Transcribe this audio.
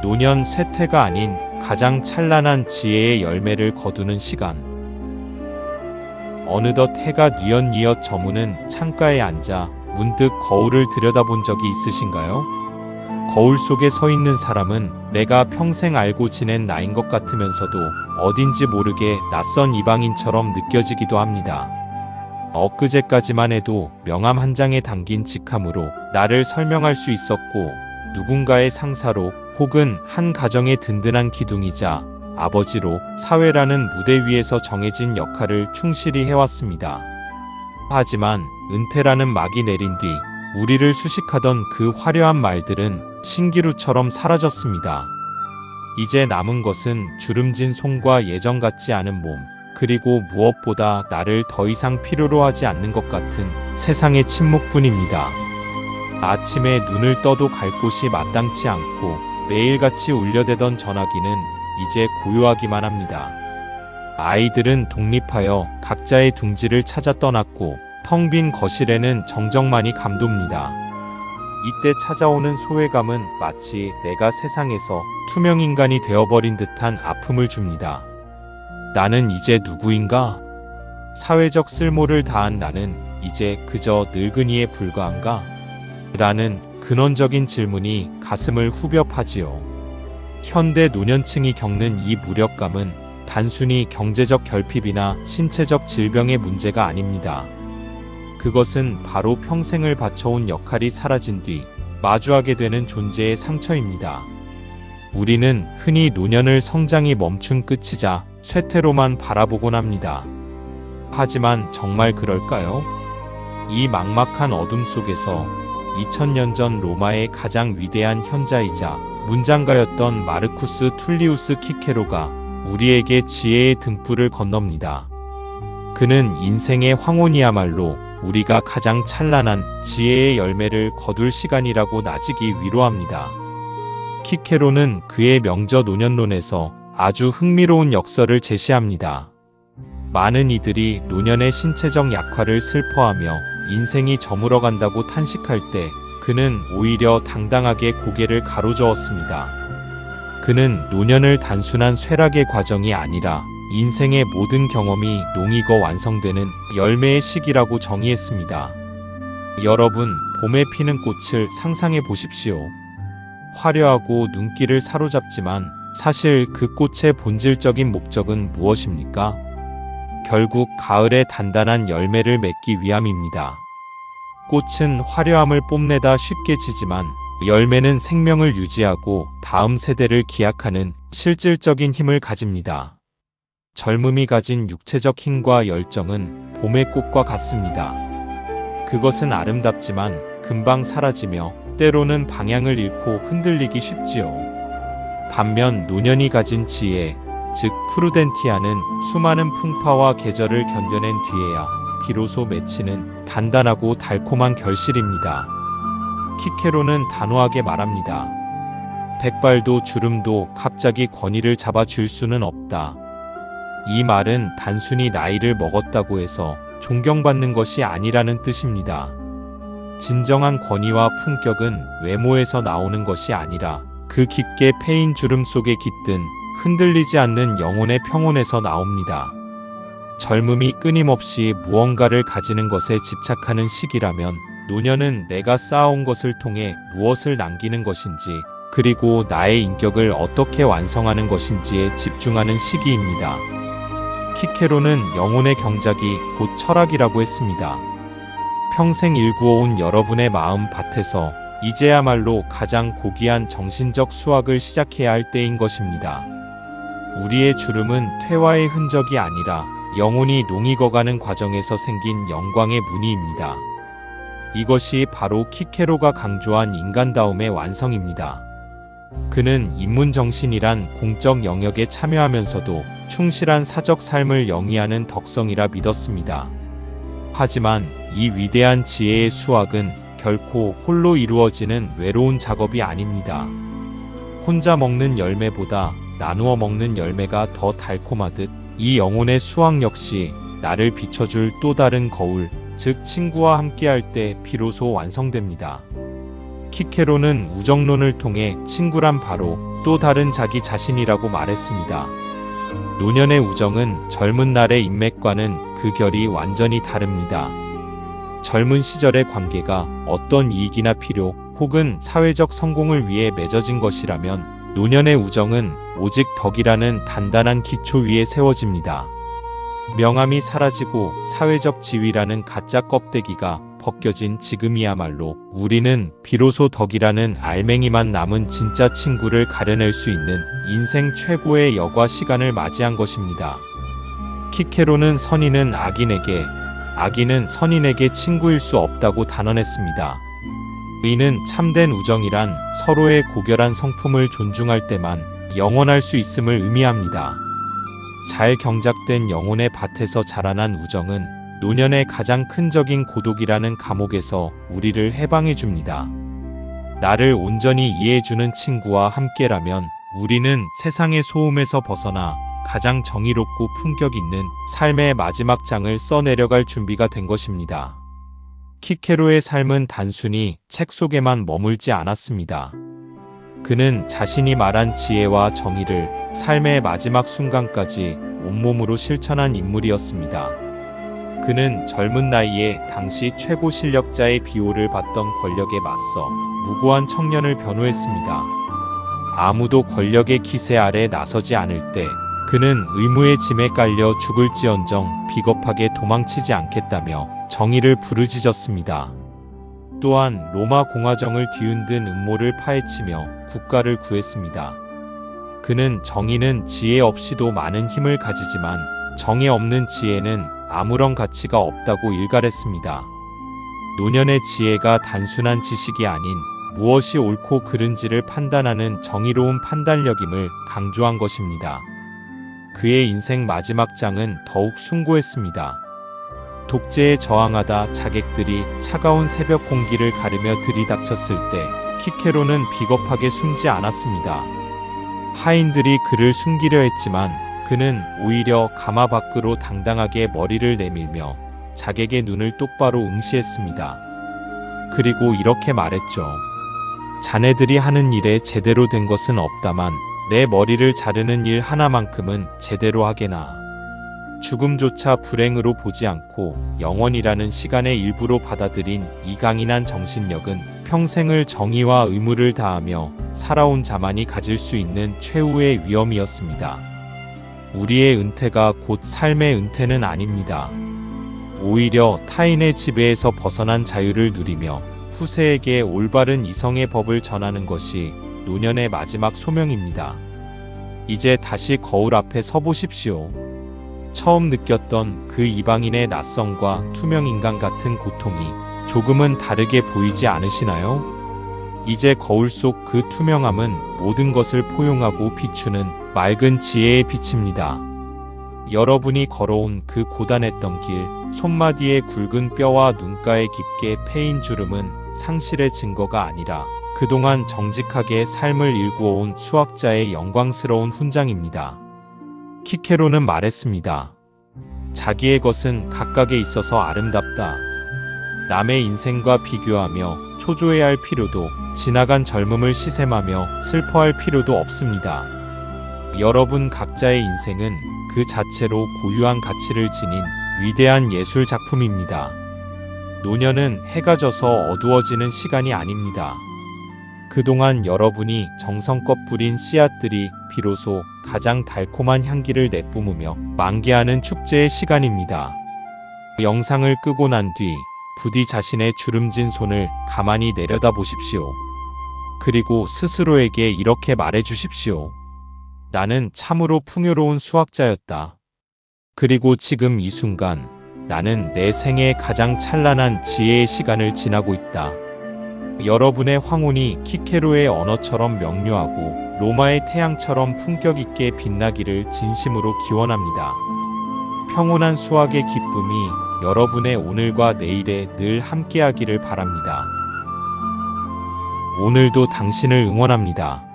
노년 쇠퇴가 아닌 가장 찬란한 지혜의 열매를 거두는 시간. 어느덧 해가 뉘엿뉘엿 저무는 창가에 앉아 문득 거울을 들여다본 적이 있으신가요? 거울 속에 서 있는 사람은 내가 평생 알고 지낸 나인 것 같으면서도 어딘지 모르게 낯선 이방인처럼 느껴지기도 합니다. 엊그제까지만 해도 명함 한 장에 담긴 직함으로 나를 설명할 수 있었고, 누군가의 상사로 혹은 한 가정의 든든한 기둥이자 아버지로 사회라는 무대 위에서 정해진 역할을 충실히 해왔습니다. 하지만 은퇴라는 막이 내린 뒤 우리를 수식하던 그 화려한 말들은 신기루처럼 사라졌습니다. 이제 남은 것은 주름진 손과 예전 같지 않은 몸, 그리고 무엇보다 나를 더 이상 필요로 하지 않는 것 같은 세상의 침묵뿐입니다. 아침에 눈을 떠도 갈 곳이 마땅치 않고 매일같이 울려대던 전화기는 이제 고요하기만 합니다. 아이들은 독립하여 각자의 둥지를 찾아 떠났고 텅 빈 거실에는 정적만이 감돕니다. 이때 찾아오는 소외감은 마치 내가 세상에서 투명인간이 되어버린 듯한 아픔을 줍니다. 나는 이제 누구인가? 사회적 쓸모를 다한 나는 이제 그저 늙은이에 불과한가? 라는 근원적인 질문이 가슴을 후벼 파지요. 현대 노년층이 겪는 이 무력감은 단순히 경제적 결핍이나 신체적 질병의 문제가 아닙니다. 그것은 바로 평생을 바쳐온 역할이 사라진 뒤 마주하게 되는 존재의 상처입니다. 우리는 흔히 노년을 성장이 멈춘 끝이자 쇠퇴로만 바라보곤 합니다. 하지만 정말 그럴까요? 이 막막한 어둠 속에서 2000년 전 로마의 가장 위대한 현자이자 문장가였던 마르쿠스 툴리우스 키케로가 우리에게 지혜의 등불을 건넙니다. 그는 인생의 황혼이야말로 우리가 가장 찬란한 지혜의 열매를 거둘 시간이라고 나직이 위로합니다. 키케로는 그의 명저 노년론에서 아주 흥미로운 역설을 제시합니다. 많은 이들이 노년의 신체적 약화를 슬퍼하며 인생이 저물어간다고 탄식할 때 그는 오히려 당당하게 고개를 가로저었습니다. 그는 노년을 단순한 쇠락의 과정이 아니라 인생의 모든 경험이 농익어 완성되는 열매의 시기라고 정의했습니다. 여러분, 봄에 피는 꽃을 상상해 보십시오. 화려하고 눈길을 사로잡지만 사실 그 꽃의 본질적인 목적은 무엇입니까? 결국 가을에 단단한 열매를 맺기 위함입니다. 꽃은 화려함을 뽐내다 쉽게 지지만 열매는 생명을 유지하고 다음 세대를 기약하는 실질적인 힘을 가집니다. 젊음이 가진 육체적 힘과 열정은 봄의 꽃과 같습니다. 그것은 아름답지만 금방 사라지며 때로는 방향을 잃고 흔들리기 쉽지요. 반면 노년이 가진 지혜, 즉 프루덴티아는 수많은 풍파와 계절을 견뎌낸 뒤에야 비로소 맺히는 단단하고 달콤한 결실입니다. 키케로는 단호하게 말합니다. 백발도 주름도 갑자기 권위를 잡아줄 수는 없다. 이 말은 단순히 나이를 먹었다고 해서 존경받는 것이 아니라는 뜻입니다. 진정한 권위와 품격은 외모에서 나오는 것이 아니라 그 깊게 패인 주름 속에 깃든 흔들리지 않는 영혼의 평온에서 나옵니다. 젊음이 끊임없이 무언가를 가지는 것에 집착하는 시기라면 노년은 내가 쌓아온 것을 통해 무엇을 남기는 것인지, 그리고 나의 인격을 어떻게 완성하는 것인지에 집중하는 시기입니다. 키케로는 영혼의 경작이 곧 철학이라고 했습니다. 평생 일구어온 여러분의 마음 밭에서 이제야말로 가장 고귀한 정신적 수확을 시작해야 할 때인 것입니다. 우리의 주름은 퇴화의 흔적이 아니라 영혼이 농익어가는 과정에서 생긴 영광의 무늬입니다. 이것이 바로 키케로가 강조한 인간다움의 완성입니다. 그는 인문정신이란 공적 영역에 참여하면서도 충실한 사적 삶을 영위하는 덕성이라 믿었습니다. 하지만 이 위대한 지혜의 수확은 결코 홀로 이루어지는 외로운 작업이 아닙니다. 혼자 먹는 열매보다 나누어 먹는 열매가 더 달콤하듯 이 영혼의 수확 역시 나를 비춰줄 또 다른 거울, 즉 친구와 함께할 때 비로소 완성됩니다. 키케로는 우정론을 통해 친구란 바로 또 다른 자기 자신이라고 말했습니다. 노년의 우정은 젊은 날의 인맥과는 그 결이 완전히 다릅니다. 젊은 시절의 관계가 어떤 이익이나 필요 혹은 사회적 성공을 위해 맺어진 것이라면 노년의 우정은 오직 덕이라는 단단한 기초 위에 세워집니다. 명함이 사라지고 사회적 지위라는 가짜 껍데기가 벗겨진 지금이야말로 우리는 비로소 덕이라는 알맹이만 남은 진짜 친구를 가려낼 수 있는 인생 최고의 여과 시간을 맞이한 것입니다. 키케로는 선인은 악인에게, 악인은 선인에게 친구일 수 없다고 단언했습니다. 이는 참된 우정이란 서로의 고결한 성품을 존중할 때만 영원할 수 있음을 의미합니다. 잘 경작된 영혼의 밭에서 자라난 우정은 노년의 가장 큰 적인 고독이라는 감옥에서 우리를 해방해 줍니다. 나를 온전히 이해해주는 친구와 함께라면 우리는 세상의 소음에서 벗어나 가장 정의롭고 품격 있는 삶의 마지막 장을 써내려갈 준비가 된 것입니다. 키케로의 삶은 단순히 책 속에만 머물지 않았습니다. 그는 자신이 말한 지혜와 정의를 삶의 마지막 순간까지 온몸으로 실천한 인물이었습니다. 그는 젊은 나이에 당시 최고 실력자의 비호를 받던 권력에 맞서 무고한 청년을 변호했습니다. 아무도 권력의 기세 아래 나서지 않을 때 그는 의무의 짐에 깔려 죽을지언정 비겁하게 도망치지 않겠다며 정의를 부르짖었습니다. 또한 로마 공화정을 뒤흔든 음모를 파헤치며 국가를 구했습니다. 그는 정의는 지혜 없이도 많은 힘을 가지지만 정의 없는 지혜는 아무런 가치가 없다고 일갈했습니다. 노년의 지혜가 단순한 지식이 아닌 무엇이 옳고 그른지를 판단하는 정의로운 판단력임을 강조한 것입니다. 그의 인생 마지막 장은 더욱 숭고했습니다. 독재에 저항하다 자객들이 차가운 새벽 공기를 가르며 들이닥쳤을 때 키케로는 비겁하게 숨지 않았습니다. 하인들이 그를 숨기려 했지만 그는 오히려 가마 밖으로 당당하게 머리를 내밀며 자객의 눈을 똑바로 응시했습니다. 그리고 이렇게 말했죠. 자네들이 하는 일에 제대로 된 것은 없다만 내 머리를 자르는 일 하나만큼은 제대로 하게나. 죽음조차 불행으로 보지 않고 영원이라는 시간의 일부로 받아들인 이 강인한 정신력은 평생을 정의와 의무를 다하며 살아온 자만이 가질 수 있는 최후의 위엄이었습니다. 우리의 은퇴가 곧 삶의 은퇴는 아닙니다. 오히려 타인의 지배에서 벗어난 자유를 누리며 후세에게 올바른 이성의 법을 전하는 것이 노년의 마지막 소명입니다. 이제 다시 거울 앞에 서보십시오. 처음 느꼈던 그 이방인의 낯섦과 투명인간 같은 고통이 조금은 다르게 보이지 않으시나요? 이제 거울 속 그 투명함은 모든 것을 포용하고 비추는 맑은 지혜의 빛입니다. 여러분이 걸어온 그 고단했던 길, 손마디의 굵은 뼈와 눈가에 깊게 패인 주름은 상실의 증거가 아니라 그동안 정직하게 삶을 일구어온 수학자의 영광스러운 훈장입니다. 키케로는 말했습니다. 자기의 것은 각각에 있어서 아름답다. 남의 인생과 비교하며 초조해야 할 필요도 지나간 젊음을 시샘하며 슬퍼할 필요도 없습니다. 여러분 각자의 인생은 그 자체로 고유한 가치를 지닌 위대한 예술 작품입니다. 노년은 해가 져서 어두워지는 시간이 아닙니다. 그동안 여러분이 정성껏 뿌린 씨앗들이 비로소 가장 달콤한 향기를 내뿜으며 만개하는 축제의 시간입니다. 영상을 끄고 난 뒤 부디 자신의 주름진 손을 가만히 내려다 보십시오. 그리고 스스로에게 이렇게 말해 주십시오. 나는 참으로 풍요로운 수학자였다. 그리고 지금 이 순간 나는 내 생애 가장 찬란한 지혜의 시간을 지나고 있다. 여러분의 황혼이 키케로의 언어처럼 명료하고 로마의 태양처럼 품격 있게 빛나기를 진심으로 기원합니다. 평온한 수학의 기쁨이 여러분의 오늘과 내일에 늘 함께하기를 바랍니다. 오늘도 당신을 응원합니다.